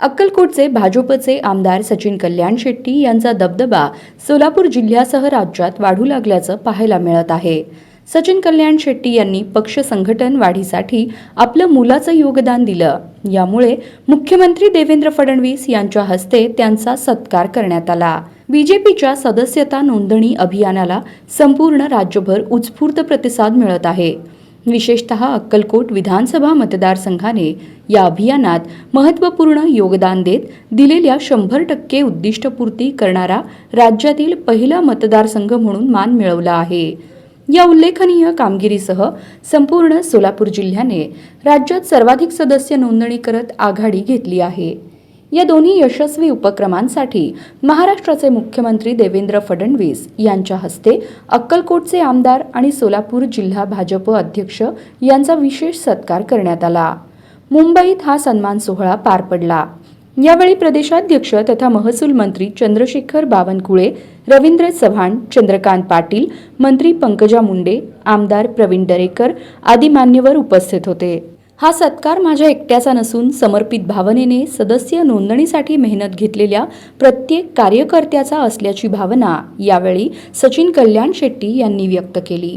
अक्कलकोटचे भाजपचे आमदार सचिन कल्याण शेट्टी यांचा दबदबा सोलापूर जिल्ह्यासह राज्यात वाढू लागल्याचं पाहायला मिळत आहे. सचिन कल्याण शेट्टी यांनी पक्ष संघटन वाढीसाठी आपलं मोलाचं योगदान दिलं. यामुळे मुख्यमंत्री देवेंद्र फडणवीस यांच्या हस्ते त्यांचा सत्कार करण्यात आला. बीजेपीच्या सदस्यता नोंदणी अभियानाला संपूर्ण राज्यभर उत्स्फूर्त प्रतिसाद मिळत आहे. विशेषतः अक्कलकोट विधानसभा मतदारसंघाने या अभियानात महत्त्वपूर्ण योगदान देत दिलेल्या 100% उद्दिष्टपूर्ती करणारा राज्यातील पहिला मतदारसंघ म्हणून मान मिळवला आहे. या उल्लेखनीय कामगिरीसह संपूर्ण सोलापूर जिल्ह्याने राज्यात सर्वाधिक सदस्य नोंदणी करत आघाडी घेतली आहे. या दोन्ही यशस्वी उपक्रमांसाठी महाराष्ट्राचे मुख्यमंत्री देवेंद्र फडणवीस यांच्या हस्ते अक्कलकोटचे आमदार आणि सोलापूर जिल्हा भाजप अध्यक्ष यांचा विशेष सत्कार करण्यात आला. मुंबईत हा सन्मान सोहळा पार पडला. यावेळी प्रदेशाध्यक्ष तथा महसूल मंत्री चंद्रशेखर बावनकुळे, रवींद्र चव्हाण, चंद्रकांत पाटील, मंत्री पंकजा मुंडे, आमदार प्रवीण दरेकर आदी मान्यवर उपस्थित होते. हा सत्कार माझ्या एकट्याचा नसून समर्पित भावनेने सदस्य नोंदणीसाठी मेहनत घेतलेल्या प्रत्येक कार्यकर्त्याचा असल्याची भावना यावेळी सचिन कल्याण शेट्टी यांनी व्यक्त केली.